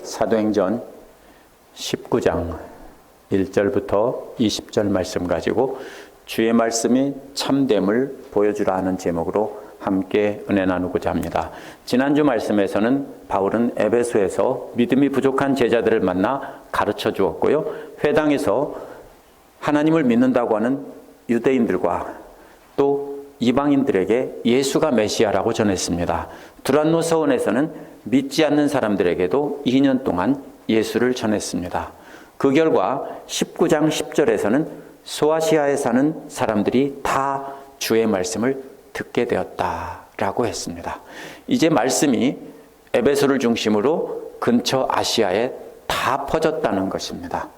사도행전 19장 1절부터 20절 말씀 가지고 주의 말씀이 참됨을 보여주라 하는 제목으로 함께 은혜 나누고자 합니다. 지난주 말씀에서는 바울은 에베소에서 믿음이 부족한 제자들을 만나 가르쳐 주었고요. 회당에서 하나님을 믿는다고 하는 유대인들과 또 이방인들에게 예수가 메시아라고 전했습니다. 두란노 서원에서는 믿지 않는 사람들에게도 2년 동안 예수를 전했습니다. 그 결과 19장 10절에서는 소아시아에 사는 사람들이 다 주의 말씀을 듣게 되었다라고 했습니다. 이제 말씀이 에베소를 중심으로 근처 아시아에 다 퍼졌다는 것입니다.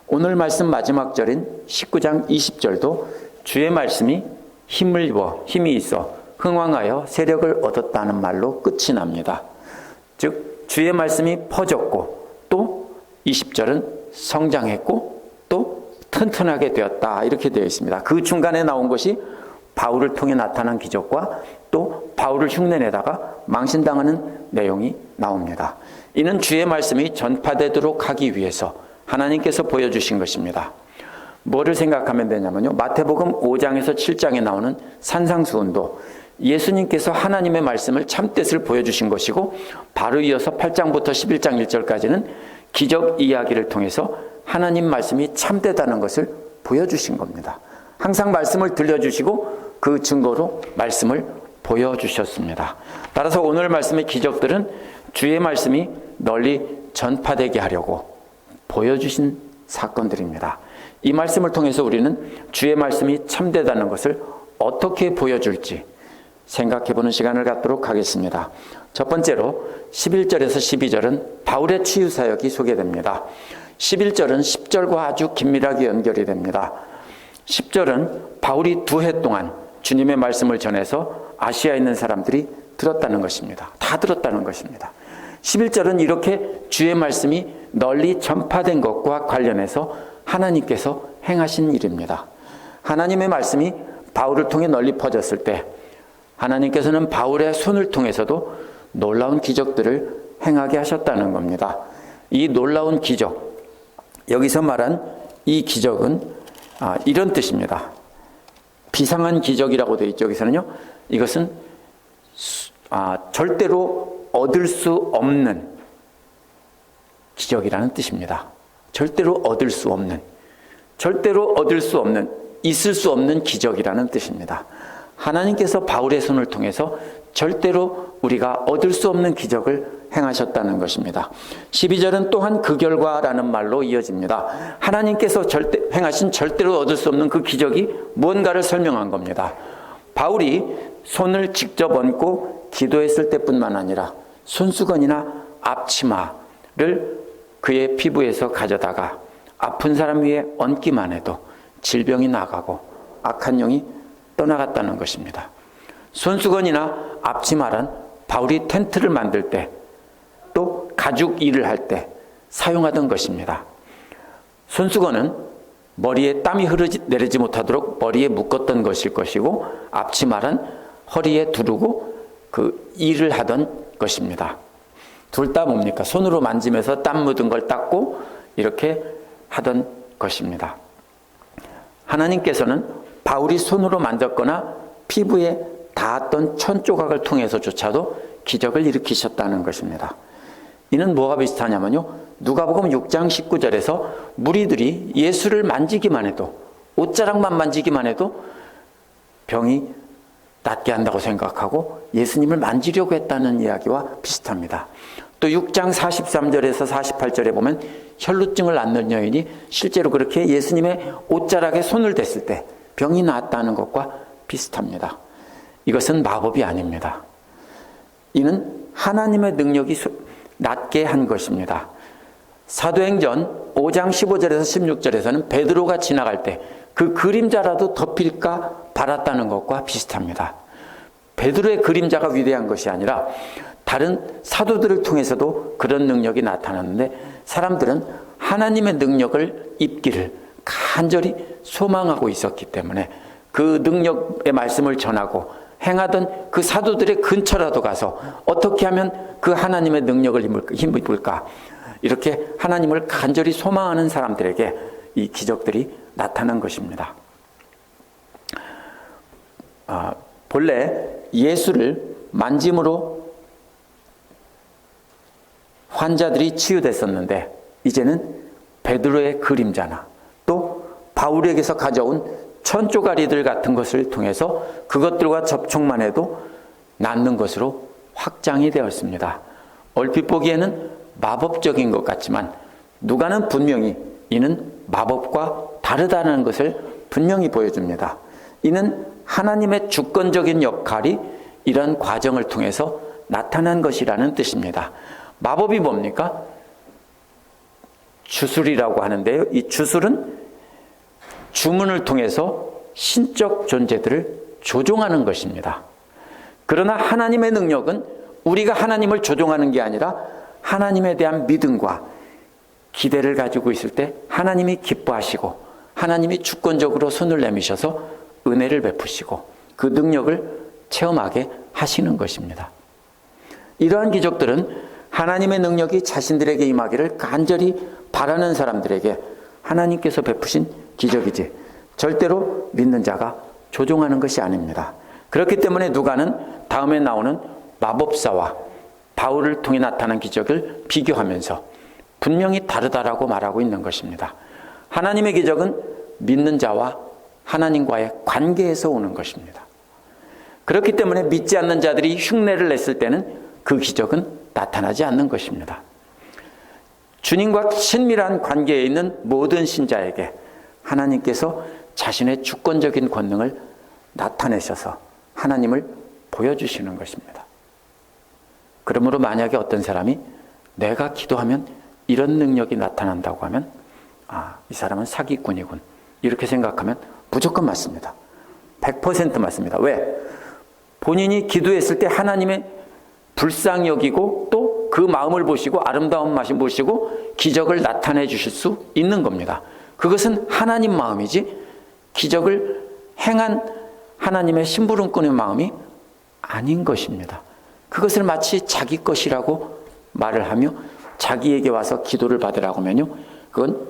오늘 말씀 마지막 절인 19장 20절도 주의 말씀이 힘이 있어 흥왕하여 세력을 얻었다는 말로 끝이 납니다. 즉 주의 말씀이 퍼졌고 또 20절은 성장했고 또 튼튼하게 되었다 이렇게 되어 있습니다. 그 중간에 나온 것이 바울을 통해 나타난 기적과 또 바울을 흉내내다가 망신당하는 내용이 나옵니다. 이는 주의 말씀이 전파되도록 하기 위해서 하나님께서 보여주신 것입니다. 뭐를 생각하면 되냐면요, 마태복음 5장에서 7장에 나오는 산상수훈도 예수님께서 하나님의 말씀을 참뜻을 보여주신 것이고, 바로 이어서 8장부터 11장 1절까지는 기적 이야기를 통해서 하나님 말씀이 참되다는 것을 보여주신 겁니다. 항상 말씀을 들려주시고 그 증거로 말씀을 보여주셨습니다. 따라서 오늘 말씀의 기적들은 주의 말씀이 널리 전파되게 하려고 보여주신 사건들입니다. 이 말씀을 통해서 우리는 주의 말씀이 참되다는 것을 어떻게 보여줄지 생각해보는 시간을 갖도록 하겠습니다. 첫 번째로 11절에서 12절은 바울의 치유 사역이 소개됩니다. 11절은 10절과 아주 긴밀하게 연결이 됩니다. 10절은 바울이 2해 동안 주님의 말씀을 전해서 아시아에 있는 사람들이 들었다는 것입니다. 다 들었다는 것입니다. 11절은 이렇게 주의 말씀이 널리 전파된 것과 관련해서 하나님께서 행하신 일입니다. 하나님의 말씀이 바울을 통해 널리 퍼졌을 때 하나님께서는 바울의 손을 통해서도 놀라운 기적들을 행하게 하셨다는 겁니다. 이 놀라운 기적, 여기서 말한 이 기적은 이런 뜻입니다. 비상한 기적이라고 되어 있죠. 여기서는요, 이것은 절대로 얻을 수 없는 기적이라는 뜻입니다. 절대로 얻을 수 없는, 있을 수 없는 기적이라는 뜻입니다. 하나님께서 바울의 손을 통해서 절대로 우리가 얻을 수 없는 기적을 행하셨다는 것입니다. 12절은 또한 그 결과라는 말로 이어집니다. 하나님께서 행하신 절대로 얻을 수 없는 그 기적이 무언가를 설명한 겁니다. 바울이 손을 직접 얹고 기도했을 때뿐만 아니라 손수건이나 앞치마를 그의 피부에서 가져다가 아픈 사람 위에 얹기만 해도 질병이 나가고 악한 영이 떠나갔다는 것입니다. 손수건이나 앞치마란 바울이 텐트를 만들 때 또 가죽 일을 할 때 사용하던 것입니다. 손수건은 머리에 땀이 내리지 못하도록 머리에 묶었던 것일 것이고, 앞치마란 허리에 두르고 그 일을 하던 것입니다. 둘 다 뭡니까? 손으로 만지면서 땀 묻은 걸 닦고 이렇게 하던 것입니다. 하나님께서는 바울이 손으로 만졌거나 피부에 닿았던 천 조각을 통해서조차도 기적을 일으키셨다는 것입니다. 이는 뭐가 비슷하냐면요, 누가복음 6장 19절에서 무리들이 예수를 만지기만 해도, 옷자락만 만지기만 해도 병이 낫게 한다고 생각하고 예수님을 만지려고 했다는 이야기와 비슷합니다. 또 6장 43절에서 48절에 보면 혈루증을 앓는 여인이 실제로 그렇게 예수님의 옷자락에 손을 댔을 때 병이 나았다는 것과 비슷합니다. 이것은 마법이 아닙니다. 이는 하나님의 능력이 낫게 한 것입니다. 사도행전 5장 15절에서 16절에서는 베드로가 지나갈 때 그 그림자라도 덮일까 바랐다는 것과 비슷합니다. 베드로의 그림자가 위대한 것이 아니라 다른 사도들을 통해서도 그런 능력이 나타났는데, 사람들은 하나님의 능력을 입기를 간절히 소망하고 있었기 때문에 그 능력의 말씀을 전하고 행하던 그 사도들의 근처라도 가서 어떻게 하면 그 하나님의 능력을 힘입을까, 이렇게 하나님을 간절히 소망하는 사람들에게 이 기적들이 나타난 것입니다. 본래 예수를 만짐으로 환자들이 치유됐었는데 이제는 베드로의 그림자나 또 바울에게서 가져온 천조가리들 같은 것을 통해서 그것들과 접촉만 해도 낫는 것으로 확장이 되었습니다. 얼핏 보기에는 마법적인 것 같지만 누가는 분명히 이는 마법과 다르다는 것을 분명히 보여줍니다. 이는 하나님의 주권적인 역할이 이런 과정을 통해서 나타난 것이라는 뜻입니다. 마법이 뭡니까? 주술이라고 하는데요. 이 주술은 주문을 통해서 신적 존재들을 조종하는 것입니다. 그러나 하나님의 능력은 우리가 하나님을 조종하는 게 아니라 하나님에 대한 믿음과 기대를 가지고 있을 때 하나님이 기뻐하시고 하나님이 주권적으로 손을 내미셔서 은혜를 베푸시고 그 능력을 체험하게 하시는 것입니다. 이러한 기적들은 하나님의 능력이 자신들에게 임하기를 간절히 바라는 사람들에게 하나님께서 베푸신 기적이지 절대로 믿는 자가 조종하는 것이 아닙니다. 그렇기 때문에 누가는 다음에 나오는 마법사와 바울을 통해 나타난 기적을 비교하면서 분명히 다르다라고 말하고 있는 것입니다. 하나님의 기적은 믿는 자와 하나님과의 관계에서 오는 것입니다. 그렇기 때문에 믿지 않는 자들이 흉내를 냈을 때는 그 기적은 나타나지 않는 것입니다. 주님과 친밀한 관계에 있는 모든 신자에게 하나님께서 자신의 주권적인 권능을 나타내셔서 하나님을 보여주시는 것입니다. 그러므로 만약에 어떤 사람이 내가 기도하면 이런 능력이 나타난다고 하면 이 사람은 사기꾼이군 이렇게 생각하면 무조건 맞습니다. 100% 맞습니다. 왜? 본인이 기도했을 때 하나님의 불쌍히 여기고 또 그 마음을 보시고 아름다운 맛을 보시고 기적을 나타내 주실 수 있는 겁니다. 그것은 하나님 마음이지 기적을 행한 하나님의 심부름꾼의 마음이 아닌 것입니다. 그것을 마치 자기 것이라고 말을 하며 자기에게 와서 기도를 받으라고 하면요, 그건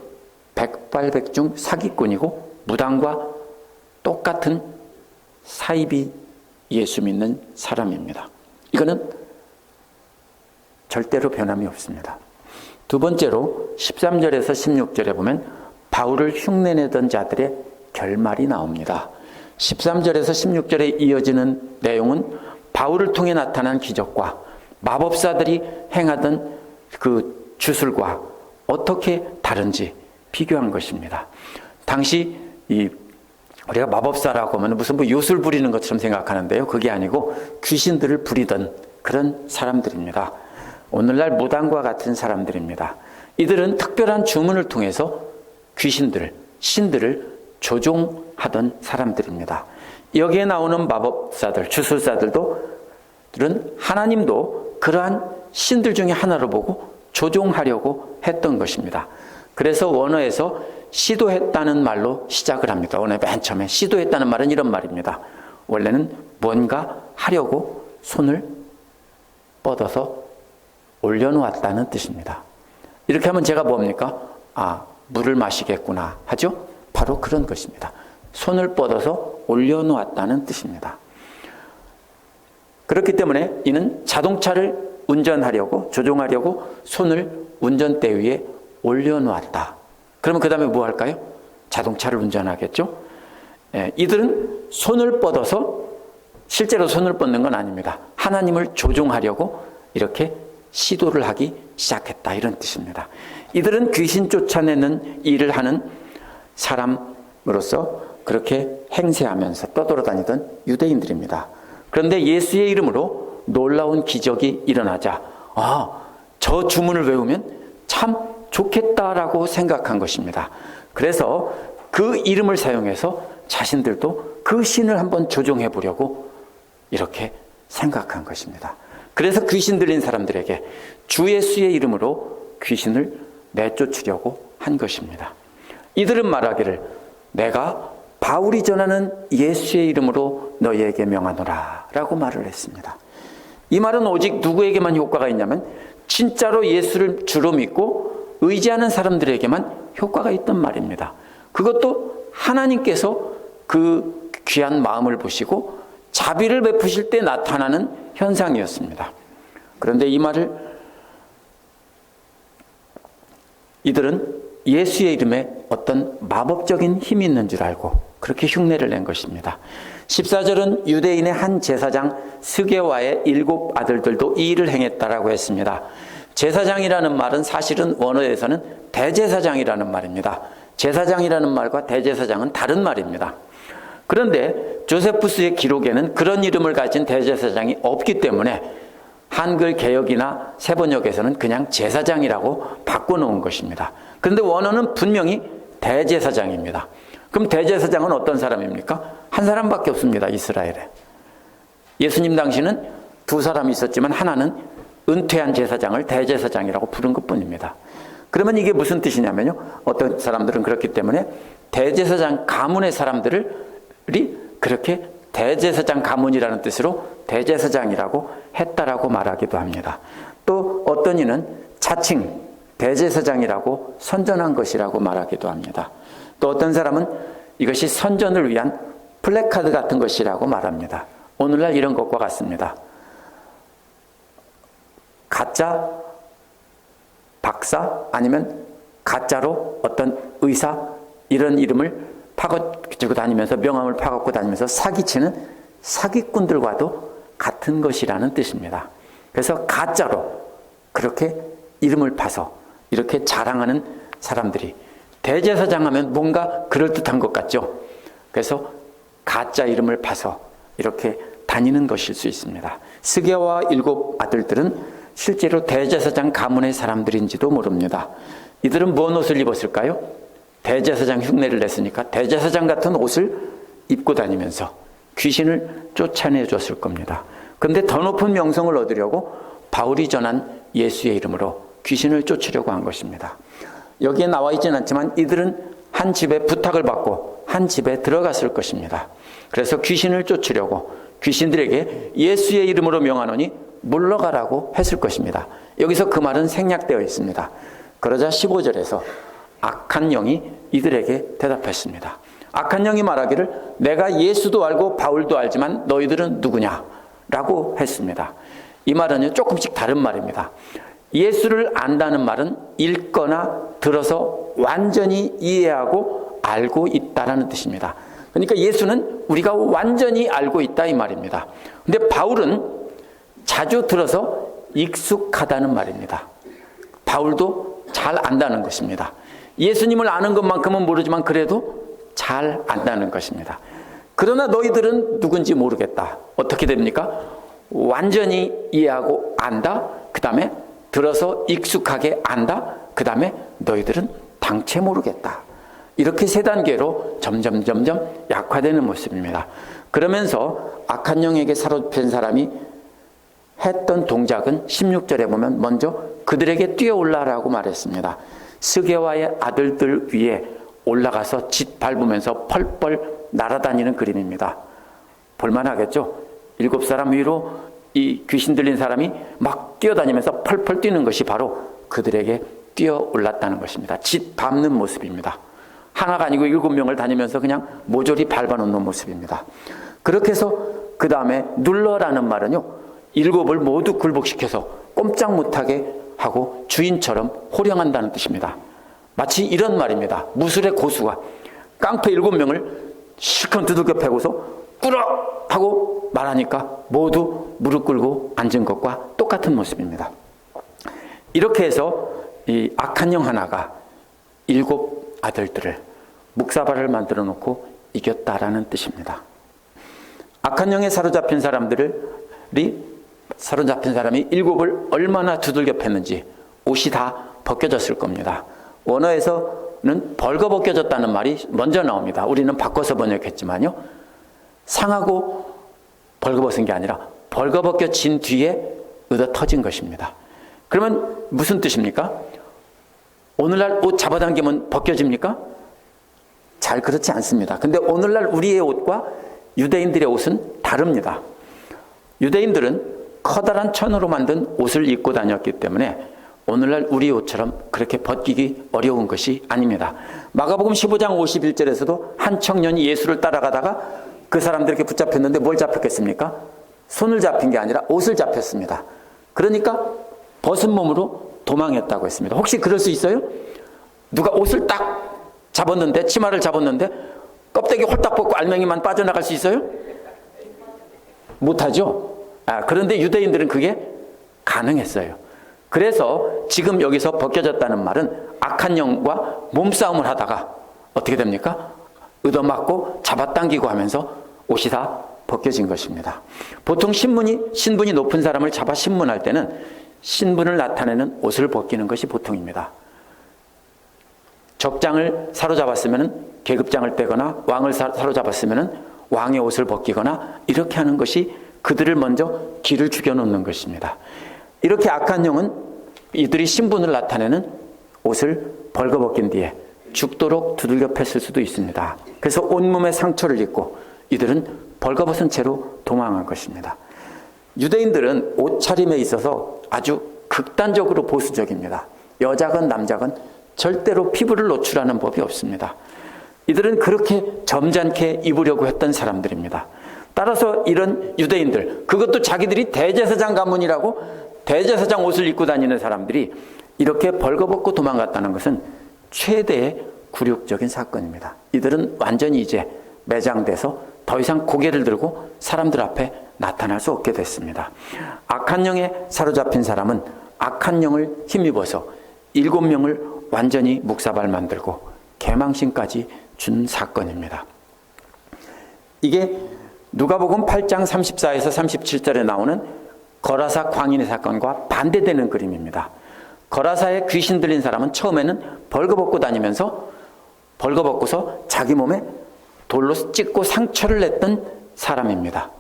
백발백중 사기꾼이고 무당과 똑같은 사이비 예수 믿는 사람입니다. 이거는 절대로 변함이 없습니다. 두 번째로 13절에서 16절에 보면 바울을 흉내내던 자들의 결말이 나옵니다. 13절에서 16절에 이어지는 내용은 바울을 통해 나타난 기적과 마법사들이 행하던 그 주술과 어떻게 다른지 비교한 것입니다. 당시 우리가 마법사라고 하면 무슨 요술 부리는 것처럼 생각하는데요. 그게 아니고 귀신들을 부리던 그런 사람들입니다. 오늘날 무당과 같은 사람들입니다. 이들은 특별한 주문을 통해서 귀신들을, 신들을 조종하던 사람들입니다. 여기에 나오는 마법사들, 주술사들은 하나님도 그러한 신들 중에 하나로 보고 조종하려고 했던 것입니다. 그래서 원어에서 시도했다는 말로 시작을 합니다. 원어의 맨 처음에 시도했다는 말은 이런 말입니다. 원래는 뭔가 하려고 손을 뻗어서 올려놓았다는 뜻입니다. 이렇게 하면 제가 뭡니까? 물을 마시겠구나 하죠? 바로 그런 것입니다. 손을 뻗어서 올려놓았다는 뜻입니다. 그렇기 때문에 이는 자동차를 운전하려고, 조종하려고 손을 운전대 위에 올려놓았다. 그러면 그 다음에 뭐 할까요? 자동차를 운전하겠죠? 이들은 손을 뻗어서 실제로 손을 뻗는 건 아닙니다. 하나님을 조종하려고 이렇게 시도를 하기 시작했다, 이런 뜻입니다. 이들은 귀신 쫓아내는 일을 하는 사람으로서 그렇게 행세하면서 떠돌아다니던 유대인들입니다. 그런데 예수의 이름으로 놀라운 기적이 일어나자 저 주문을 외우면 참 좋겠다라고 생각한 것입니다. 그래서 그 이름을 사용해서 자신들도 그 신을 한번 조종해 보려고 이렇게 생각한 것입니다. 그래서 귀신 들린 사람들에게 주 예수의 이름으로 귀신을 내쫓으려고 한 것입니다. 이들은 말하기를 내가 바울이 전하는 예수의 이름으로 너희에게 명하노라 라고 말을 했습니다. 이 말은 오직 누구에게만 효과가 있냐면 진짜로 예수를 주로 믿고 의지하는 사람들에게만 효과가 있단 말입니다. 그것도 하나님께서 그 귀한 마음을 보시고 자비를 베푸실 때 나타나는 현상이었습니다. 그런데 이 말을 이들은 예수의 이름에 어떤 마법적인 힘이 있는 줄 알고 그렇게 흉내를 낸 것입니다. 14절은 유대인의 한 제사장 스게와의 7 아들들도 이 일을 행했다라고 했습니다. 제사장이라는 말은 사실은 원어에서는 대제사장이라는 말입니다. 제사장이라는 말과 대제사장은 다른 말입니다. 그런데 조세푸스의 기록에는 그런 이름을 가진 대제사장이 없기 때문에 한글 개역이나 세번역에서는 그냥 제사장이라고 바꿔놓은 것입니다. 그런데 원어는 분명히 대제사장입니다. 그럼 대제사장은 어떤 사람입니까? 한 사람밖에 없습니다. 이스라엘에. 예수님 당시는 2 사람이 있었지만 하나는 은퇴한 제사장을 대제사장이라고 부른 것뿐입니다. 그러면 이게 무슨 뜻이냐면요. 어떤 사람들은 그렇기 때문에 대제사장 가문의 사람들이 그렇게 대제사장 가문이라는 뜻으로 대제사장이라고 했다라고 말하기도 합니다. 또 어떤 이는 자칭 대제사장이라고 선전한 것이라고 말하기도 합니다. 또 어떤 사람은 이것이 선전을 위한 플래카드 같은 것이라고 말합니다. 오늘날 이런 것과 같습니다. 가짜 박사 아니면 가짜로 어떤 의사 이런 이름을 파고들고 다니면서 명함을 파갖고 다니면서 사기치는 사기꾼들과도 같은 것이라는 뜻입니다. 그래서 가짜로 그렇게 이름을 파서 이렇게 자랑하는 사람들이 대제사장 하면 뭔가 그럴듯한 것 같죠. 그래서 가짜 이름을 파서 이렇게 다니는 것일 수 있습니다. 스게와 7 아들들은 실제로 대제사장 가문의 사람들인지도 모릅니다. 이들은 뭔 옷을 입었을까요? 대제사장 흉내를 냈으니까 대제사장 같은 옷을 입고 다니면서 귀신을 쫓아내 줬을 겁니다. 그런데 더 높은 명성을 얻으려고 바울이 전한 예수의 이름으로 귀신을 쫓으려고 한 것입니다. 여기에 나와 있지는 않지만 이들은 한 집에 부탁을 받고 한 집에 들어갔을 것입니다. 그래서 귀신을 쫓으려고 귀신들에게 예수의 이름으로 명하노니 물러가라고 했을 것입니다. 여기서 그 말은 생략되어 있습니다. 그러자 15절에서 악한 영이 이들에게 대답했습니다. 악한 영이 말하기를 내가 예수도 알고 바울도 알지만 너희들은 누구냐? 라고 했습니다. 이 말은 조금씩 다른 말입니다. 예수를 안다는 말은 읽거나 들어서 완전히 이해하고 알고 있다라는 뜻입니다. 그러니까 예수는 우리가 완전히 알고 있다 이 말입니다. 근데 바울은 자주 들어서 익숙하다는 말입니다. 바울도 잘 안다는 것입니다. 예수님을 아는 것만큼은 모르지만 그래도 잘 안다는 것입니다. 그러나 너희들은 누군지 모르겠다. 어떻게 됩니까? 완전히 이해하고 안다. 그 다음에 들어서 익숙하게 안다. 그 다음에 너희들은 당체 모르겠다. 이렇게 3단계로 점점 약화되는 모습입니다. 그러면서 악한 영에게 사로잡힌 사람이 했던 동작은 16절에 보면 먼저 그들에게 뛰어올라라고 말했습니다. 스게와의 아들들 위에 올라가서 짓 밟으면서 펄펄 날아다니는 그림입니다. 볼만하겠죠? 7사람 위로 이 귀신 들린 사람이 막 뛰어다니면서 펄펄 뛰는 것이 바로 그들에게 뛰어올랐다는 것입니다. 짓 밟는 모습입니다. 하나가 아니고 7명을 다니면서 그냥 모조리 밟아놓는 모습입니다. 그렇게 해서 그 다음에 눌러라는 말은요, 7을 모두 굴복시켜서 꼼짝 못하게 하고 주인처럼 호령한다는 뜻입니다. 마치 이런 말입니다. 무술의 고수가 깡패 7명을 실컷 두들겨 패고서 꾸러! 하고 말하니까 모두 무릎 꿇고 앉은 것과 똑같은 모습입니다. 이렇게 해서 이 악한 영 하나가 7 아들들을 묵사발을 만들어 놓고 이겼다라는 뜻입니다. 악한 영에 사로잡힌 사람이 7을 얼마나 두들겨 팼는지 옷이 다 벗겨졌을 겁니다. 원어에서는 벌거벗겨졌다는 말이 먼저 나옵니다. 우리는 바꿔서 번역했지만요. 상하고 벌거벗은 게 아니라 벌거벗겨진 뒤에 얻어 터진 것입니다. 그러면 무슨 뜻입니까? 오늘날 옷 잡아당기면 벗겨집니까? 잘 그렇지 않습니다. 근데 오늘날 우리의 옷과 유대인들의 옷은 다릅니다. 유대인들은 커다란 천으로 만든 옷을 입고 다녔기 때문에 오늘날 우리 옷처럼 그렇게 벗기기 어려운 것이 아닙니다. 마가복음 15장 51절에서도 한 청년이 예수를 따라가다가 그 사람들에게 붙잡혔는데 뭘 잡혔겠습니까? 손을 잡힌 게 아니라 옷을 잡혔습니다. 그러니까 벗은 몸으로 도망했다고 했습니다. 혹시 그럴 수 있어요? 누가 옷을 딱 잡았는데, 치마를 잡았는데 껍데기 홀딱 벗고 알맹이만 빠져나갈 수 있어요? 못하죠. 그런데 유대인들은 그게 가능했어요. 그래서 지금 여기서 벗겨졌다는 말은 악한 영과 몸싸움을 하다가 어떻게 됩니까? 얻어맞고 잡아당기고 하면서 옷이 다 벗겨진 것입니다. 보통 신분이 높은 사람을 잡아 신문할 때는 신분을 나타내는 옷을 벗기는 것이 보통입니다. 적장을 사로잡았으면 계급장을 떼거나 왕을 사로잡았으면 왕의 옷을 벗기거나 이렇게 하는 것이 그들을 먼저 길을 죽여놓는 것입니다. 이렇게 악한 영은 이들이 신분을 나타내는 옷을 벌거벗긴 뒤에 죽도록 두들겨 팼을 수도 있습니다. 그래서 온몸에 상처를 입고 이들은 벌거벗은 채로 도망한 것입니다. 유대인들은 옷차림에 있어서 아주 극단적으로 보수적입니다. 여자건 남자건 절대로 피부를 노출하는 법이 없습니다. 이들은 그렇게 점잖게 입으려고 했던 사람들입니다. 따라서 이런 유대인들, 그것도 자기들이 대제사장 가문이라고 대제사장 옷을 입고 다니는 사람들이 이렇게 벌거벗고 도망갔다는 것은 최대의 굴욕적인 사건입니다. 이들은 완전히 이제 매장돼서 더 이상 고개를 들고 사람들 앞에 나타날 수 없게 됐습니다. 악한 영에 사로잡힌 사람은 악한 영을 힘입어서 7명을 완전히 묵사발 만들고 개망신까지 준 사건입니다. 이게 누가복음 8장 34에서 37절에 나오는 거라사 광인의 사건과 반대되는 그림입니다. 거라사에 귀신 들린 사람은 처음에는 벌거벗고 다니면서 벌거벗고서 자기 몸에 돌로 찍고 상처를 냈던 사람입니다.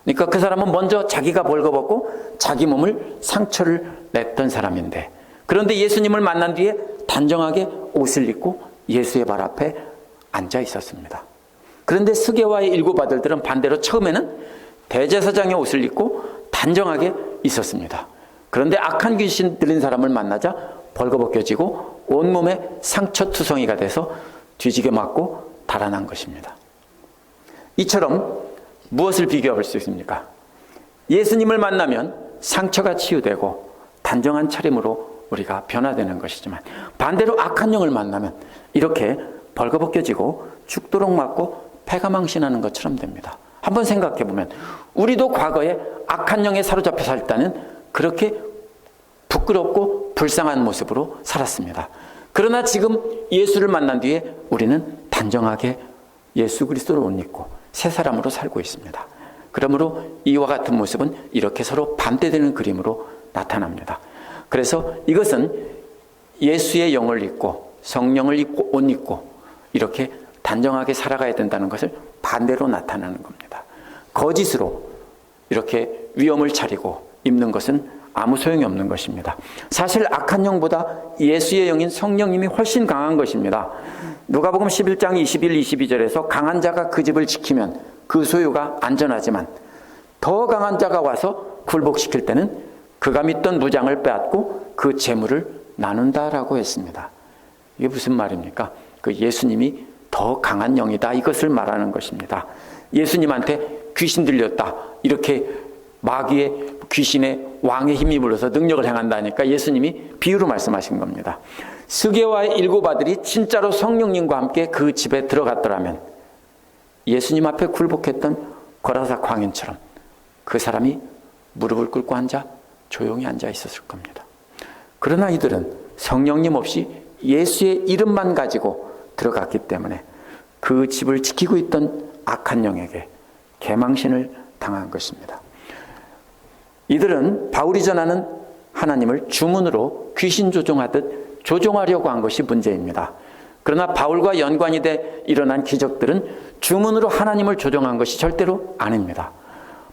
그러니까 그 사람은 먼저 자기가 벌거벗고 자기 몸을 상처를 냈던 사람인데, 그런데 예수님을 만난 뒤에 단정하게 옷을 입고 예수의 발 앞에 앉아 있었습니다. 그런데 스게와의 일곱 아들들은 반대로 처음에는 대제사장의 옷을 입고 단정하게 있었습니다. 그런데 악한 귀신 들린 사람을 만나자 벌거벗겨지고 온몸에 상처투성이가 돼서 뒤지게 맞고 달아난 것입니다. 이처럼 무엇을 비교할 수 있습니까? 예수님을 만나면 상처가 치유되고 단정한 차림으로 우리가 변화되는 것이지만, 반대로 악한 영을 만나면 이렇게 벌거벗겨지고 죽도록 맞고 패가망신하는 것처럼 됩니다. 한번 생각해 보면 우리도 과거에 악한 영에 사로잡혀 살 때는 그렇게 부끄럽고 불쌍한 모습으로 살았습니다. 그러나 지금 예수를 만난 뒤에 우리는 단정하게 예수 그리스도를 옷 입고 새 사람으로 살고 있습니다. 그러므로 이와 같은 모습은 이렇게 서로 반대되는 그림으로 나타납니다. 그래서 이것은 예수의 영을 입고 성령을 입고 옷 입고 이렇게 단정하게 살아가야 된다는 것을 반대로 나타나는 겁니다. 거짓으로 이렇게 위험을 차리고 입는 것은 아무 소용이 없는 것입니다. 사실 악한 영보다 예수의 영인 성령님이 훨씬 강한 것입니다. 누가복음 11장 21, 22절에서 강한 자가 그 집을 지키면 그 소유가 안전하지만 더 강한 자가 와서 굴복시킬 때는 그가 믿던 무장을 빼앗고 그 재물을 나눈다라고 했습니다. 이게 무슨 말입니까? 그 예수님이 더 강한 영이다, 이것을 말하는 것입니다. 예수님한테 귀신 들렸다, 이렇게 마귀의 귀신의 왕의 힘이 불어서 능력을 행한다니까 예수님이 비유로 말씀하신 겁니다. 스게와의 일곱 아들이 진짜로 성령님과 함께 그 집에 들어갔더라면 예수님 앞에 굴복했던 거라사 광인처럼 그 사람이 무릎을 꿇고 앉아 조용히 앉아 있었을 겁니다. 그러나 이들은 성령님 없이 예수의 이름만 가지고 들어갔기 때문에 그 집을 지키고 있던 악한 영에게 개망신을 당한 것입니다. 이들은 바울이 전하는 하나님을 주문으로 귀신 조종하듯 조종하려고 한 것이 문제입니다. 그러나 바울과 연관이 돼 일어난 기적들은 주문으로 하나님을 조종한 것이 절대로 아닙니다.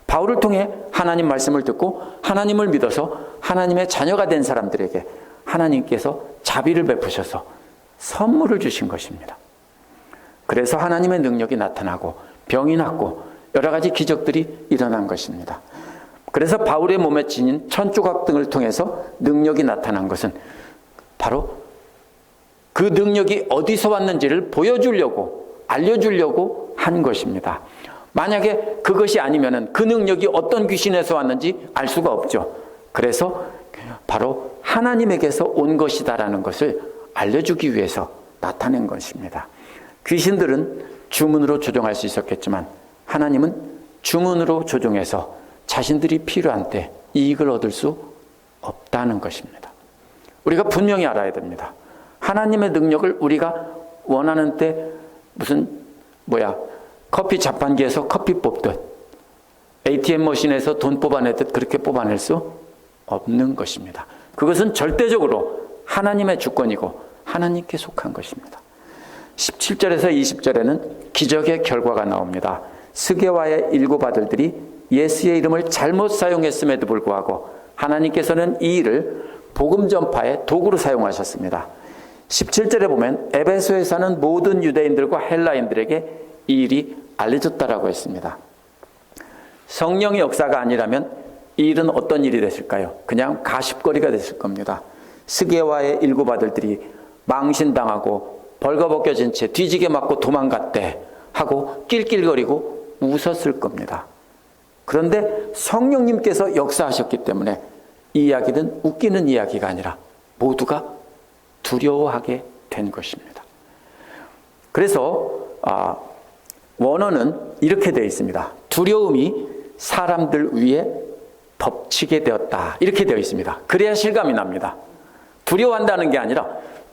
바울을 통해 하나님 말씀을 듣고 하나님을 믿어서 하나님의 자녀가 된 사람들에게 하나님께서 자비를 베푸셔서 선물을 주신 것입니다. 그래서 하나님의 능력이 나타나고 병이 낫고 여러 가지 기적들이 일어난 것입니다. 그래서 바울의 몸에 지닌 천조각 등을 통해서 능력이 나타난 것은 바로 그 능력이 어디서 왔는지를 보여주려고, 알려주려고 한 것입니다. 만약에 그것이 아니면은 그 능력이 어떤 귀신에서 왔는지 알 수가 없죠. 그래서 바로 하나님에게서 온 것이다라는 것을 알려주기 위해서 나타낸 것입니다. 귀신들은 주문으로 조종할 수 있었겠지만 하나님은 주문으로 조종해서 자신들이 필요한 때 이익을 얻을 수 없다는 것입니다. 우리가 분명히 알아야 됩니다. 하나님의 능력을 우리가 원하는 때 커피 자판기에서 커피 뽑듯 ATM 머신에서 돈 뽑아내듯 그렇게 뽑아낼 수 없는 것입니다. 그것은 절대적으로 하나님의 주권이고 하나님께 속한 것입니다. 17절에서 20절에는 기적의 결과가 나옵니다. 스게와의 7 아들들이 예수의 이름을 잘못 사용했음에도 불구하고 하나님께서는 이 일을 복음 전파의 도구로 사용하셨습니다. 17절에 보면 에베소에 사는 모든 유대인들과 헬라인들에게 이 일이 알려졌다라고 했습니다. 성령의 역사가 아니라면 이 일은 어떤 일이 됐을까요? 그냥 가십거리가 됐을 겁니다. 스게와의 7 아들들이 망신당하고 벌거벗겨진 채 뒤지게 맞고 도망갔대 하고 낄낄거리고 웃었을 겁니다. 그런데 성령님께서 역사하셨기 때문에 이 이야기는 웃기는 이야기가 아니라 모두가 두려워하게 된 것입니다. 그래서 원어는 이렇게 되어 있습니다. 두려움이 사람들 위에 덮치게 되었다. 이렇게 되어 있습니다. 그래야 실감이 납니다. 두려워한다는 게 아니라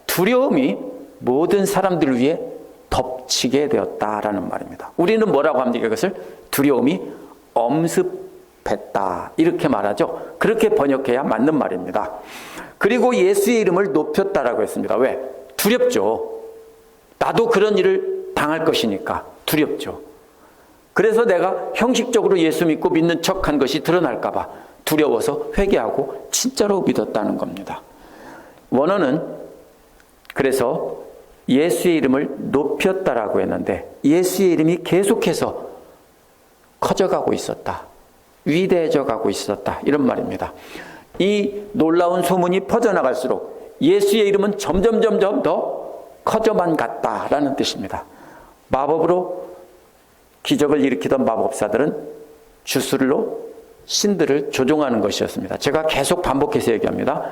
두려움이 모든 사람들 위에 덮치게 되었다라는 말입니다. 우리는 뭐라고 합니까? 이것을 두려움이 엄습했다. 이렇게 말하죠. 그렇게 번역해야 맞는 말입니다. 그리고 예수의 이름을 높였다라고 했습니다. 왜? 두렵죠. 나도 그런 일을 당할 것이니까 두렵죠. 그래서 내가 형식적으로 예수 믿는 척한 것이 드러날까 봐 두려워서 회개하고 진짜로 믿었다는 겁니다. 원어는 그래서 예수의 이름을 높였다라고 했는데 예수의 이름이 계속해서 커져가고 있었다. 위대해져 가고 있었다. 이런 말입니다. 이 놀라운 소문이 퍼져나갈수록 예수의 이름은 점점 더 커져만 갔다라는 뜻입니다. 마법으로 기적을 일으키던 마법사들은 주술로 신들을 조종하는 것이었습니다. 제가 계속 반복해서 얘기합니다.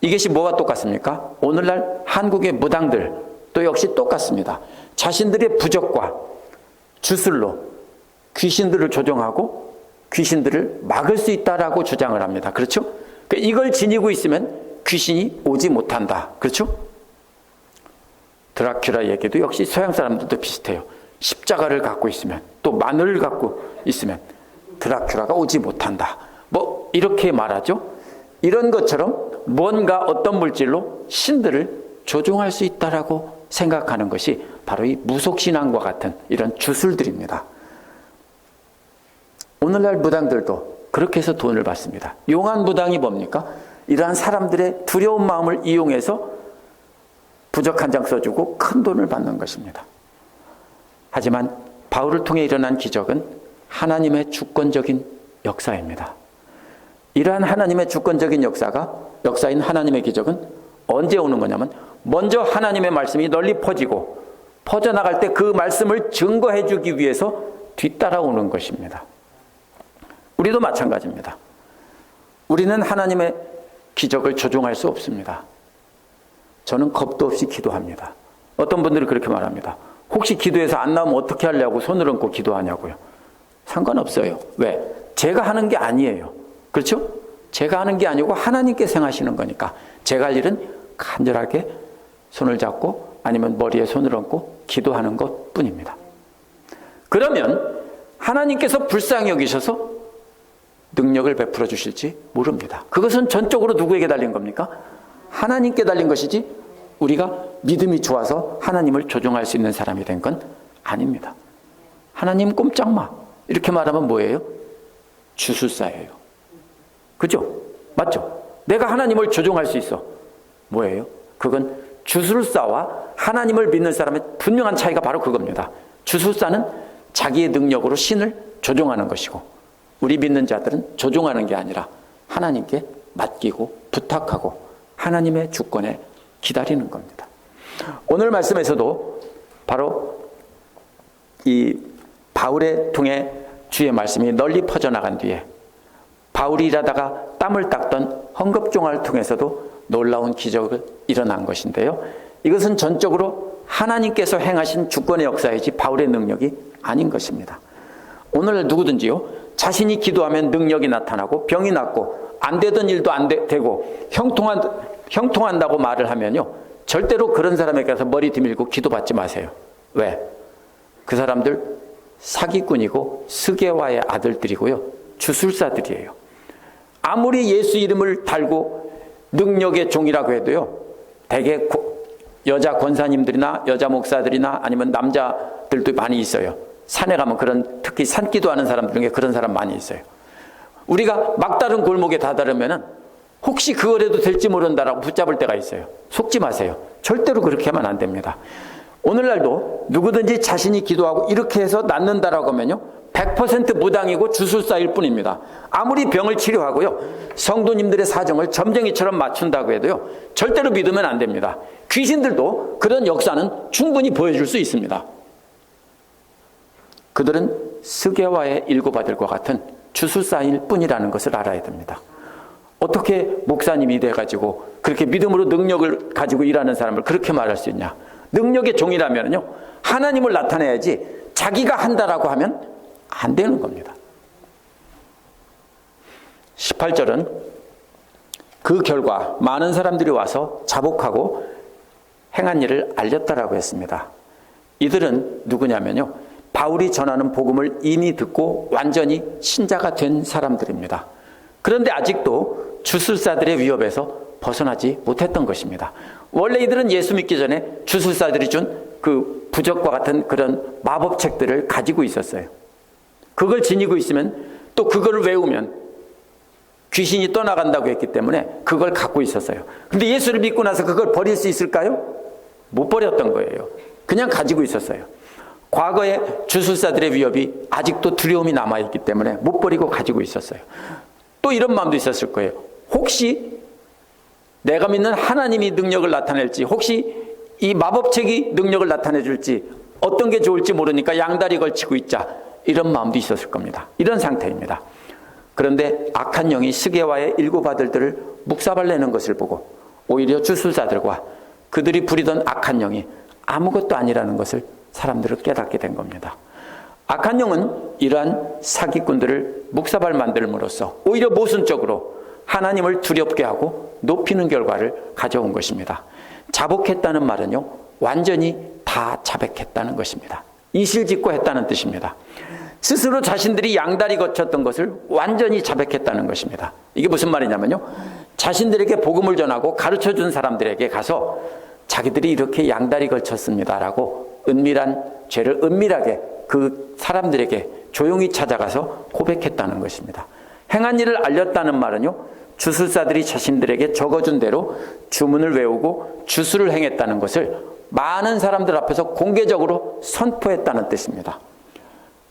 이것이 뭐가 똑같습니까? 오늘날 한국의 무당들도 역시 똑같습니다. 자신들의 부적과 주술로 귀신들을 조종하고 귀신들을 막을 수 있다라고 주장을 합니다. 그렇죠? 이걸 지니고 있으면 귀신이 오지 못한다. 그렇죠? 드라큘라 얘기도 역시 서양 사람들도 비슷해요. 십자가를 갖고 있으면 또 마늘을 갖고 있으면 드라큘라가 오지 못한다. 뭐 이렇게 말하죠. 이런 것처럼 뭔가 어떤 물질로 신들을 조종할 수 있다라고 생각하는 것이 바로 이 무속신앙과 같은 이런 주술들입니다. 오늘날 무당들도 그렇게 해서 돈을 받습니다. 용한 무당이 뭡니까? 이러한 사람들의 두려운 마음을 이용해서 부적 한 장 써주고 큰 돈을 받는 것입니다. 하지만 바울을 통해 일어난 기적은 하나님의 주권적인 역사입니다. 이러한 하나님의 주권적인 역사인 하나님의 기적은 언제 오는 거냐면 먼저 하나님의 말씀이 널리 퍼지고 퍼져나갈 때 그 말씀을 증거해 주기 위해서 뒤따라오는 것입니다. 우리도 마찬가지입니다. 우리는 하나님의 기적을 조종할 수 없습니다. 저는 겁도 없이 기도합니다. 어떤 분들은 그렇게 말합니다. 혹시 기도해서 안 나오면 어떻게 하려고 손을 얹고 기도하냐고요. 상관없어요. 왜? 제가 하는 게 아니에요. 그렇죠? 제가 하는 게 아니고 하나님께서 행하시는 거니까 제가 할 일은 간절하게 손을 잡고 아니면 머리에 손을 얹고 기도하는 것 뿐입니다. 그러면 하나님께서 불쌍히 여기셔서 능력을 베풀어 주실지 모릅니다. 그것은 전적으로 누구에게 달린 겁니까? 하나님께 달린 것이지 우리가 믿음이 좋아서 하나님을 조종할 수 있는 사람이 된 건 아닙니다. 하나님 꼼짝마 이렇게 말하면 뭐예요? 주술사예요. 그죠? 맞죠? 내가 하나님을 조종할 수 있어. 뭐예요? 그건 주술사와 하나님을 믿는 사람의 분명한 차이가 바로 그겁니다. 주술사는 자기의 능력으로 신을 조종하는 것이고 우리 믿는 자들은 조종하는 게 아니라 하나님께 맡기고 부탁하고 하나님의 주권에 기다리는 겁니다. 오늘 말씀에서도 바로 이 바울의 통해 주의 말씀이 널리 퍼져나간 뒤에 바울이 일하다가 땀을 닦던 헝겊종아를 통해서도 놀라운 기적이 일어난 것인데요. 이것은 전적으로 하나님께서 행하신 주권의 역사이지 바울의 능력이 아닌 것입니다. 오늘 누구든지요, 자신이 기도하면 능력이 나타나고 병이 낫고 안 되던 일도 되고 형통한다고 말을 하면요, 절대로 그런 사람에게 가서 머리 뒤밀고 기도받지 마세요. 왜? 그 사람들 사기꾼이고 스게와의 아들들이고요, 주술사들이에요. 아무리 예수 이름을 달고 능력의 종이라고 해도요, 대개 여자 권사님들이나 여자 목사들이나 아니면 남자들도 많이 있어요. 산에 가면 특히 산기도 하는 사람들 중에 그런 사람 많이 있어요. 우리가 막다른 골목에 다다르면은 혹시 그걸 해도 될지 모른다라고 붙잡을 때가 있어요. 속지 마세요. 절대로 그렇게 하면 안 됩니다. 오늘날도 누구든지 자신이 기도하고 이렇게 해서 낫는다라고 하면요, 100% 무당이고 주술사일 뿐입니다. 아무리 병을 치료하고요, 성도님들의 사정을 점쟁이처럼 맞춘다고 해도요, 절대로 믿으면 안 됩니다. 귀신들도 그런 역사는 충분히 보여줄 수 있습니다. 그들은 스게와의 일곱 아들과 같은 주술사일 뿐이라는 것을 알아야 됩니다. 어떻게 목사님이 돼가지고 그렇게 믿음으로 능력을 가지고 일하는 사람을 그렇게 말할 수 있냐? 능력의 종이라면요, 하나님을 나타내야지 자기가 한다라고 하면 안 되는 겁니다. 18절은 그 결과 많은 사람들이 와서 자복하고 행한 일을 알렸다라고 했습니다. 이들은 누구냐면요, 바울이 전하는 복음을 이미 듣고 완전히 신자가 된 사람들입니다. 그런데 아직도 주술사들의 위협에서 벗어나지 못했던 것입니다. 원래 이들은 예수 믿기 전에 주술사들이 준 그 부적과 같은 그런 마법책들을 가지고 있었어요. 그걸 지니고 있으면, 또 그걸 외우면 귀신이 떠나간다고 했기 때문에 그걸 갖고 있었어요. 근데 예수를 믿고 나서 그걸 버릴 수 있을까요? 못 버렸던 거예요. 그냥 가지고 있었어요. 과거에 주술사들의 위협이 아직도 두려움이 남아있기 때문에 못 버리고 가지고 있었어요. 또 이런 마음도 있었을 거예요. 혹시 내가 믿는 하나님이 능력을 나타낼지, 혹시 이 마법책이 능력을 나타내줄지, 어떤 게 좋을지 모르니까 양다리 걸치고 있자, 이런 마음도 있었을 겁니다. 이런 상태입니다. 그런데 악한 영이 스게와의 일곱 아들들을 묵사발내는 것을 보고 오히려 주술사들과 그들이 부리던 악한 영이 아무것도 아니라는 것을 사람들을 깨닫게 된 겁니다. 악한 영은 이러한 사기꾼들을 묵사발 만들므로써 오히려 모순적으로 하나님을 두렵게 하고 높이는 결과를 가져온 것입니다. 자복했다는 말은요, 완전히 다 자백했다는 것입니다. 이실직고 했다는 뜻입니다. 스스로 자신들이 양다리 거쳤던 것을 완전히 자백했다는 것입니다. 이게 무슨 말이냐면요, 자신들에게 복음을 전하고 가르쳐준 사람들에게 가서 자기들이 이렇게 양다리 걸쳤습니다라고 죄를 은밀하게 그 사람들에게 조용히 찾아가서 고백했다는 것입니다. 행한 일을 알렸다는 말은요, 주술사들이 자신들에게 적어준 대로 주문을 외우고 주술을 행했다는 것을 많은 사람들 앞에서 공개적으로 선포했다는 뜻입니다.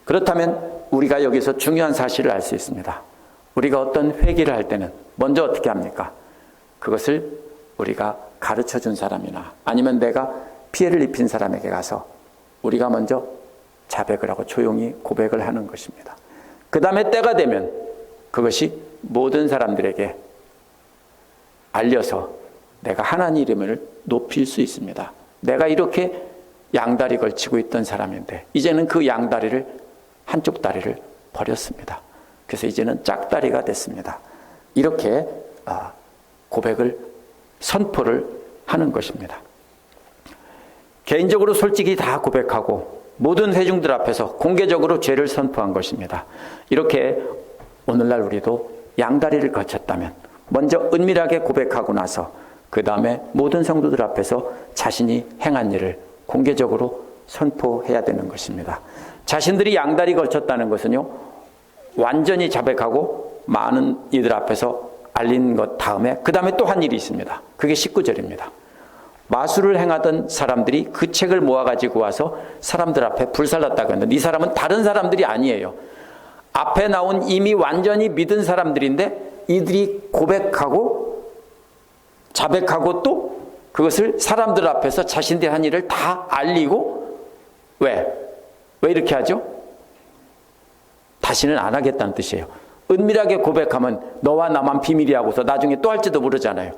그렇다면 우리가 여기서 중요한 사실을 알 수 있습니다. 우리가 어떤 회개를 할 때는 먼저 어떻게 합니까? 그것을 우리가 가르쳐준 사람이나 아니면 내가 피해를 입힌 사람에게 가서 우리가 먼저 자백을 하고 조용히 고백을 하는 것입니다. 그 다음에 때가 되면 그것이 모든 사람들에게 알려서 내가 하나님 이름을 높일 수 있습니다. 내가 이렇게 양다리 걸치고 있던 사람인데 이제는 그 양다리를, 한쪽 다리를 버렸습니다. 그래서 이제는 짝다리가 됐습니다. 이렇게 고백을, 선포를 하는 것입니다. 개인적으로 솔직히 다 고백하고 모든 회중들 앞에서 공개적으로 죄를 선포한 것입니다. 이렇게 오늘날 우리도 양다리를 거쳤다면 먼저 은밀하게 고백하고 나서 그 다음에 모든 성도들 앞에서 자신이 행한 일을 공개적으로 선포해야 되는 것입니다. 자신들이 양다리 걸쳤다는 것은요, 완전히 자백하고 많은 이들 앞에서 알린 것 다음에 그 다음에 또 한 일이 있습니다. 그게 19절입니다. 마술을 행하던 사람들이 그 책을 모아가지고 와서 사람들 앞에 불살랐다고 했는데 이 사람은 다른 사람들이 아니에요. 앞에 나온 이미 완전히 믿은 사람들인데 이들이 고백하고 자백하고 또 그것을 사람들 앞에서 자신들이 한 일을 다 알리고 왜 이렇게 하죠? 다시는 안 하겠다는 뜻이에요. 은밀하게 고백하면 너와 나만 비밀이 하고서 나중에 또 할지도 모르잖아요.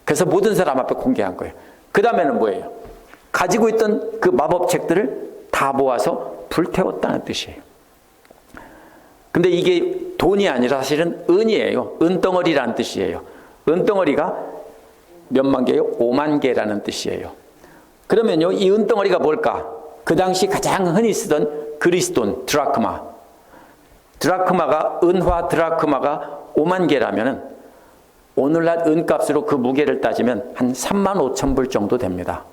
그래서 모든 사람 앞에 공개한 거예요. 그 다음에는 뭐예요? 가지고 있던 그 마법책들을 다 모아서 불태웠다는 뜻이에요. 근데 이게 돈이 아니라 사실은 은이에요. 은덩어리라는 뜻이에요. 은덩어리가 몇만 개요? 5만 개라는 뜻이에요. 그러면요, 이 은덩어리가 뭘까? 그 당시 가장 흔히 쓰던 그리스돈, 드라크마. 드라크마가, 은화 드라크마가 5만 개라면은 오늘날 은값으로 그 무게를 따지면 한 3만 5천 불 정도 됩니다.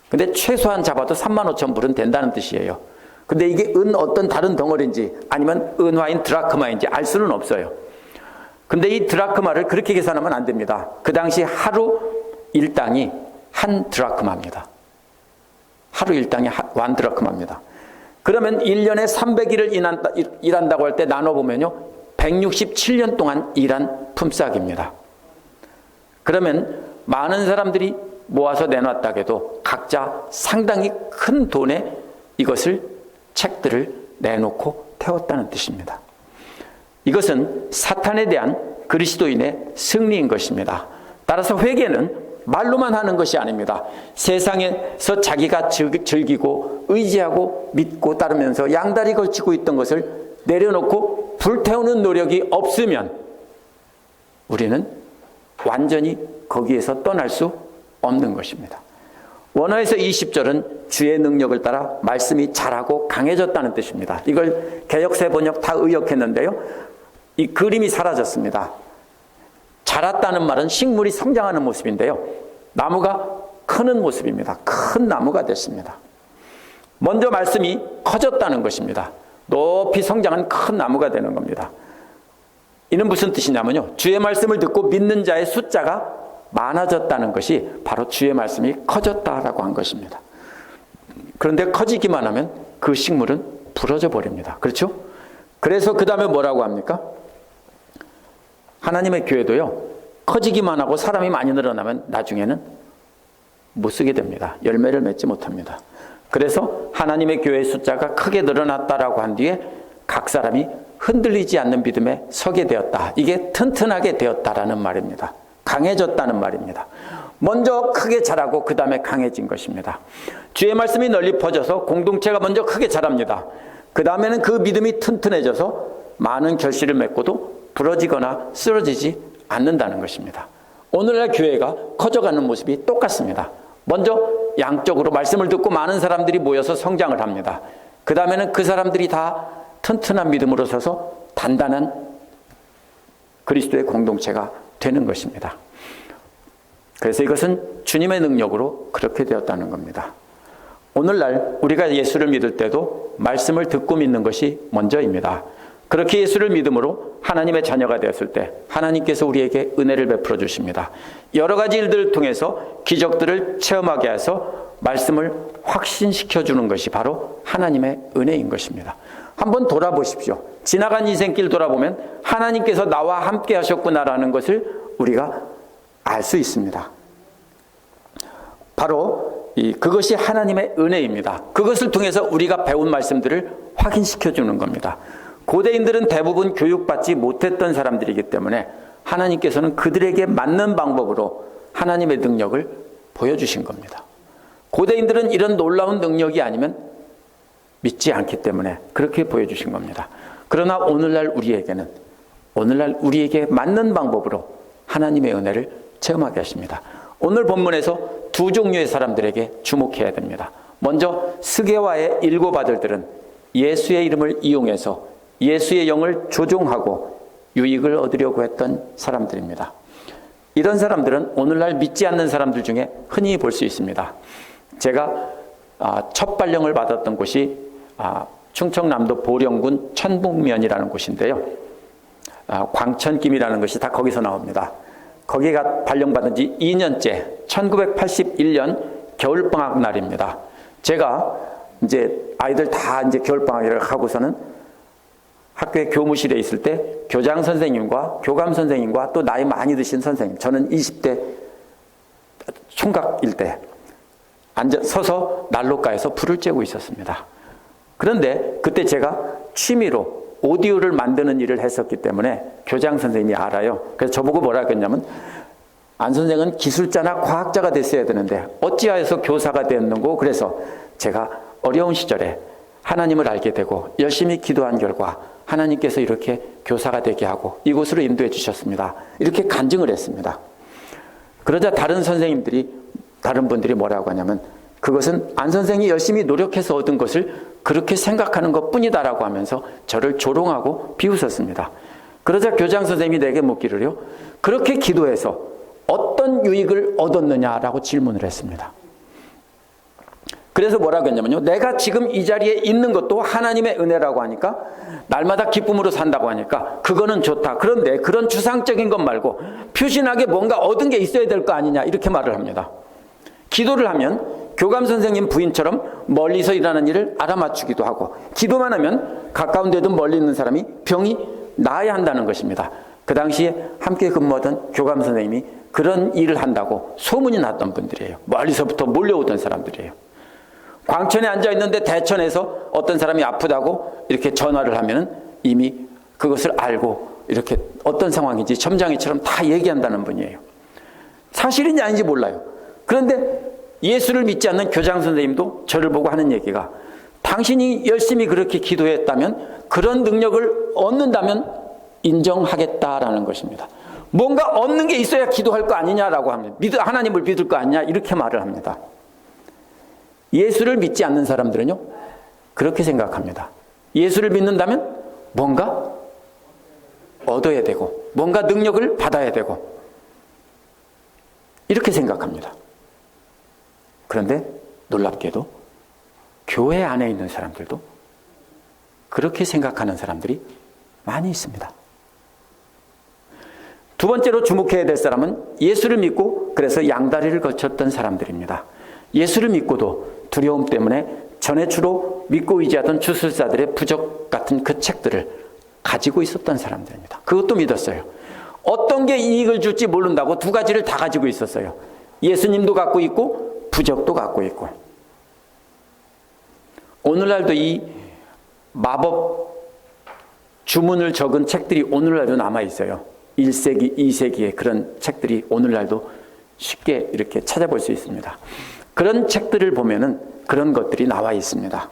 근데 최소한 잡아도 3만 5천 불은 된다는 뜻이에요. 근데 이게 어떤 다른 덩어리인지 아니면 은화인 드라크마인지 알 수는 없어요. 근데 이 드라크마를 그렇게 계산하면 안 됩니다. 그 당시 하루 일당이 한 드라크마입니다. 하루 일당이 한 드라크마입니다. 그러면 1년에 300일을 일한다고 할 때 나눠보면요, 167년 동안 일한 품삯입니다. 그러면 많은 사람들이 모아서 내놨다 해도 각자 상당히 큰 돈에 이것을 책들을 내놓고 태웠다는 뜻입니다. 이것은 사탄에 대한 그리스도인의 승리인 것입니다. 따라서 회개는 말로만 하는 것이 아닙니다. 세상에서 자기가 즐기고 의지하고 믿고 따르면서 양다리 걸치고 있던 것을 내려놓고 불태우는 노력이 없으면 우리는 완전히 거기에서 떠날 수 없는 것입니다. 원어에서 20절은 주의 능력을 따라 말씀이 자라고 강해졌다는 뜻입니다. 이걸 개역세 번역 다 의역했는데요, 이 그림이 사라졌습니다. 자랐다는 말은 식물이 성장하는 모습인데요, 나무가 크는 모습입니다. 큰 나무가 됐습니다. 먼저 말씀이 커졌다는 것입니다. 높이 성장한 큰 나무가 되는 겁니다. 이는 무슨 뜻이냐면요, 주의 말씀을 듣고 믿는 자의 숫자가 많아졌다는 것이 바로 주의 말씀이 커졌다라고 한 것입니다. 그런데 커지기만 하면 그 식물은 부러져 버립니다. 그렇죠? 그래서 그 다음에 뭐라고 합니까? 하나님의 교회도요, 커지기만 하고 사람이 많이 늘어나면 나중에는 못 쓰게 됩니다. 열매를 맺지 못합니다. 그래서 하나님의 교회의 숫자가 크게 늘어났다라고 한 뒤에 각 사람이 흔들리지 않는 믿음에 서게 되었다. 이게 튼튼하게 되었다라는 말입니다. 강해졌다는 말입니다. 먼저 크게 자라고 그 다음에 강해진 것입니다. 주의 말씀이 널리 퍼져서 공동체가 먼저 크게 자랍니다. 그 다음에는 그 믿음이 튼튼해져서 많은 결실을 맺고도 부러지거나 쓰러지지 않는다는 것입니다. 오늘날 교회가 커져가는 모습이 똑같습니다. 먼저 양쪽으로 말씀을 듣고 많은 사람들이 모여서 성장을 합니다. 그 다음에는 그 사람들이 다 튼튼한 믿음으로 서서 단단한 그리스도의 공동체가 되는 것입니다. 그래서 이것은 주님의 능력으로 그렇게 되었다는 겁니다. 오늘날 우리가 예수를 믿을 때도 말씀을 듣고 믿는 것이 먼저입니다. 그렇게 예수를 믿음으로 하나님의 자녀가 되었을 때 하나님께서 우리에게 은혜를 베풀어 주십니다. 여러 가지 일들을 통해서 기적들을 체험하게 해서 말씀을 확신시켜 주는 것이 바로 하나님의 은혜인 것입니다. 한번 돌아보십시오. 지나간 인생길 돌아보면 하나님께서 나와 함께 하셨구나라는 것을 우리가 알 수 있습니다. 바로 그것이 하나님의 은혜입니다. 그것을 통해서 우리가 배운 말씀들을 확인시켜 주는 겁니다. 고대인들은 대부분 교육받지 못했던 사람들이기 때문에 하나님께서는 그들에게 맞는 방법으로 하나님의 능력을 보여주신 겁니다. 고대인들은 이런 놀라운 능력이 아니면 믿지 않기 때문에 그렇게 보여주신 겁니다. 그러나 오늘날 우리에게 맞는 방법으로 하나님의 은혜를 체험하게 하십니다. 오늘 본문에서 두 종류의 사람들에게 주목해야 됩니다. 먼저 스게와의 일곱 아들들은 예수의 이름을 이용해서 예수의 영을 조종하고 유익을 얻으려고 했던 사람들입니다. 이런 사람들은 오늘날 믿지 않는 사람들 중에 흔히 볼 수 있습니다. 제가 첫 발령을 받았던 곳이 충청남도 보령군 천북면이라는 곳인데요. 광천김이라는 것이 다 거기서 나옵니다. 거기가 발령받은 지 2년째 1981년 겨울방학 날입니다. 제가 이제 아이들 다 이제 겨울방학을 하고서는 학교에 교무실에 있을 때 교장 선생님과 교감 선생님과 또 나이 많이 드신 선생님, 저는 20대 총각일 때 서서 난로가에서 불을 쬐고 있었습니다. 그런데 그때 제가 취미로 오디오를 만드는 일을 했었기 때문에 교장 선생님이 알아요. 그래서 저보고 뭐라 했냐면, 안 선생은 기술자나 과학자가 됐어야 되는데 어찌하여서 교사가 되었는고. 그래서 제가 어려운 시절에 하나님을 알게 되고 열심히 기도한 결과 하나님께서 이렇게 교사가 되게 하고 이곳으로 인도해 주셨습니다. 이렇게 간증을 했습니다. 그러자 다른 분들이 뭐라고 하냐면, 그것은 안 선생이 열심히 노력해서 얻은 것을 그렇게 생각하는 것 뿐이다라고 하면서 저를 조롱하고 비웃었습니다. 그러자 교장 선생님이 내게 묻기를요, 그렇게 기도해서 어떤 유익을 얻었느냐라고 질문을 했습니다. 그래서 뭐라고 했냐면요, 내가 지금 이 자리에 있는 것도 하나님의 은혜라고 하니까, 날마다 기쁨으로 산다고 하니까 그거는 좋다. 그런데 그런 추상적인 것 말고 표신하게 뭔가 얻은 게 있어야 될 거 아니냐, 이렇게 말을 합니다. 기도를 하면 교감 선생님 부인처럼 멀리서 일하는 일을 알아맞추기도 하고, 기도만 하면 가까운 데도 멀리 있는 사람이 병이 나아야 한다는 것입니다. 그 당시에 함께 근무하던 교감 선생님이 그런 일을 한다고 소문이 났던 분들이에요. 멀리서부터 몰려오던 사람들이에요. 광천에 앉아있는데 대천에서 어떤 사람이 아프다고 이렇게 전화를 하면 이미 그것을 알고 이렇게 어떤 상황인지 점장이처럼 다 얘기한다는 분이에요. 사실인지 아닌지 몰라요. 그런데 예수를 믿지 않는 교장 선생님도 저를 보고 하는 얘기가, 당신이 열심히 그렇게 기도했다면, 그런 능력을 얻는다면 인정하겠다라는 것입니다. 뭔가 얻는 게 있어야 기도할 거 아니냐라고 합니다. 하나님을 믿을 거 아니냐, 이렇게 말을 합니다. 예수를 믿지 않는 사람들은요, 그렇게 생각합니다. 예수를 믿는다면 뭔가 얻어야 되고 뭔가 능력을 받아야 되고 이렇게 생각합니다. 그런데 놀랍게도 교회 안에 있는 사람들도 그렇게 생각하는 사람들이 많이 있습니다. 두 번째로 주목해야 될 사람은 예수를 믿고 그래서 양다리를 거쳤던 사람들입니다. 예수를 믿고도 두려움 때문에 전에 주로 믿고 의지하던 주술사들의 부적 같은 그 책들을 가지고 있었던 사람들입니다. 그것도 믿었어요. 어떤 게 이익을 줄지 모른다고 두 가지를 다 가지고 있었어요. 예수님도 갖고 있고 부적도 갖고 있고. 오늘날도 이 마법 주문을 적은 책들이 오늘날도 남아있어요. 1세기, 2세기의 그런 책들이 오늘날도 쉽게 이렇게 찾아볼 수 있습니다. 그런 책들을 보면은 그런 것들이 나와 있습니다.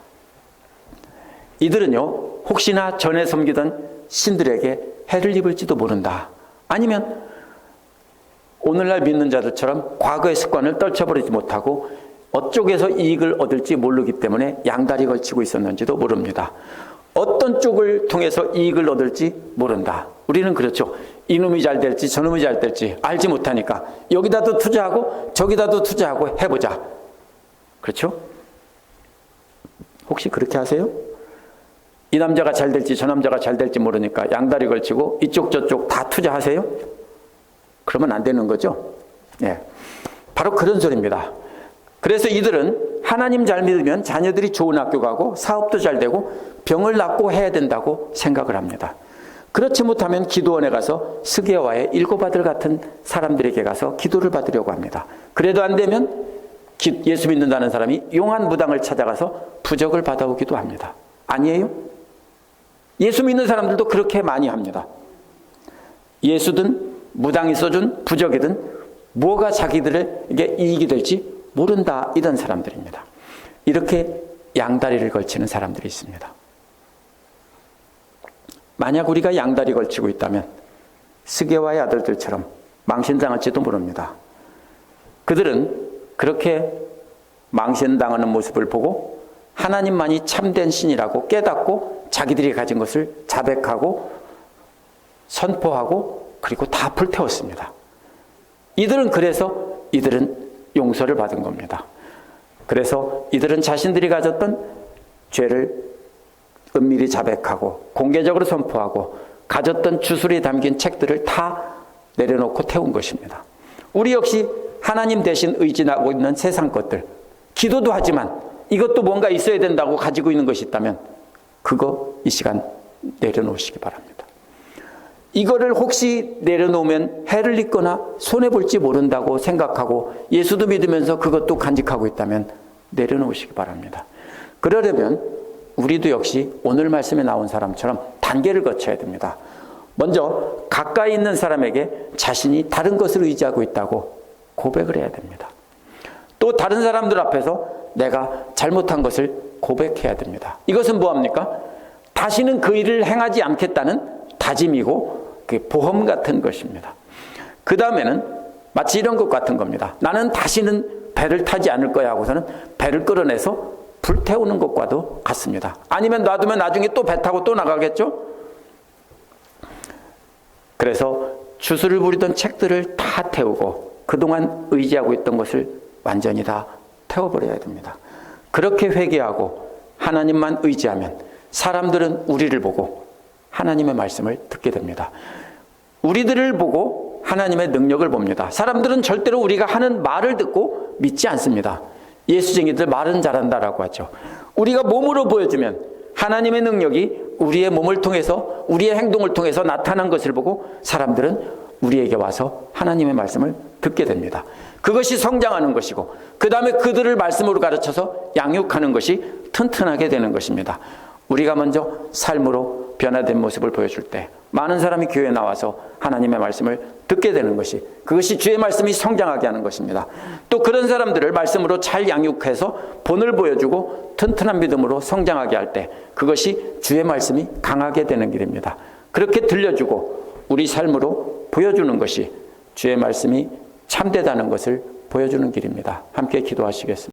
이들은요, 혹시나 전에 섬기던 신들에게 해를 입을지도 모른다. 아니면 오늘날 믿는 자들처럼 과거의 습관을 떨쳐버리지 못하고 어쪽에서 이익을 얻을지 모르기 때문에 양다리 걸치고 있었는지도 모릅니다. 어떤 쪽을 통해서 이익을 얻을지 모른다. 우리는 그렇죠. 이놈이 잘 될지 저놈이 잘 될지 알지 못하니까 여기다도 투자하고 저기다도 투자하고 해보자. 그렇죠? 혹시 그렇게 하세요? 이 남자가 잘 될지 저 남자가 잘 될지 모르니까 양다리 걸치고 이쪽 저쪽 다 투자하세요? 그러면 안 되는 거죠. 예, 바로 그런 소리입니다. 그래서 이들은 하나님 잘 믿으면 자녀들이 좋은 학교 가고 사업도 잘 되고 병을 낫고 해야 된다고 생각을 합니다. 그렇지 못하면 기도원에 가서 스게와의 7 아들 같은 사람들에게 가서 기도를 받으려고 합니다. 그래도 안 되면 예수 믿는다는 사람이 용한 무당을 찾아가서 부적을 받아오기도 합니다. 아니에요? 예수 믿는 사람들도 그렇게 많이 합니다. 예수든 무당이 써준 부적이든 뭐가 자기들에게 이익이 될지 모른다, 이런 사람들입니다. 이렇게 양다리를 걸치는 사람들이 있습니다. 만약 우리가 양다리 걸치고 있다면 스게와의 아들들처럼 망신당할지도 모릅니다. 그들은 그렇게 망신당하는 모습을 보고 하나님만이 참된 신이라고 깨닫고 자기들이 가진 것을 자백하고 선포하고 그리고 다 불태웠습니다. 이들은 용서를 받은 겁니다. 그래서 이들은 자신들이 가졌던 죄를 은밀히 자백하고 공개적으로 선포하고 가졌던 주술이 담긴 책들을 다 내려놓고 태운 것입니다. 우리 역시 하나님 대신 의지하고 있는 세상 것들, 기도도 하지만 이것도 뭔가 있어야 된다고 가지고 있는 것이 있다면 그거 이 시간 내려놓으시기 바랍니다. 이거를 혹시 내려놓으면 해를 입거나 손해볼지 모른다고 생각하고 예수도 믿으면서 그것도 간직하고 있다면 내려놓으시기 바랍니다. 그러려면 우리도 역시 오늘 말씀에 나온 사람처럼 단계를 거쳐야 됩니다. 먼저 가까이 있는 사람에게 자신이 다른 것을 의지하고 있다고 고백을 해야 됩니다. 또 다른 사람들 앞에서 내가 잘못한 것을 고백해야 됩니다. 이것은 뭐합니까? 다시는 그 일을 행하지 않겠다는 다짐이고 보험 같은 것입니다. 그 다음에는 마치 이런 것 같은 겁니다. 나는 다시는 배를 타지 않을 거야 하고서는 배를 끌어내서 불태우는 것과도 같습니다. 아니면 놔두면 나중에 또 배 타고 또 나가겠죠? 그래서 주술을 부리던 책들을 다 태우고 그동안 의지하고 있던 것을 완전히 다 태워버려야 됩니다. 그렇게 회개하고 하나님만 의지하면 사람들은 우리를 보고 하나님의 말씀을 듣게 됩니다. 우리들을 보고 하나님의 능력을 봅니다. 사람들은 절대로 우리가 하는 말을 듣고 믿지 않습니다. 예수쟁이들 말은 잘한다라고 하죠. 우리가 몸으로 보여주면 하나님의 능력이 우리의 몸을 통해서 우리의 행동을 통해서 나타난 것을 보고 사람들은 우리에게 와서 하나님의 말씀을 듣게 됩니다. 그것이 성장하는 것이고 그 다음에 그들을 말씀으로 가르쳐서 양육하는 것이 튼튼하게 되는 것입니다. 우리가 먼저 삶으로 변화된 모습을 보여줄 때 많은 사람이 교회에 나와서 하나님의 말씀을 듣게 되는 것이 그것이 주의 말씀이 성장하게 하는 것입니다. 또 그런 사람들을 말씀으로 잘 양육해서 본을 보여주고 튼튼한 믿음으로 성장하게 할 때 그것이 주의 말씀이 강하게 되는 길입니다. 그렇게 들려주고 우리 삶으로 보여주는 것이 주의 말씀이 참되다는 것을 보여주는 길입니다. 함께 기도하시겠습니다.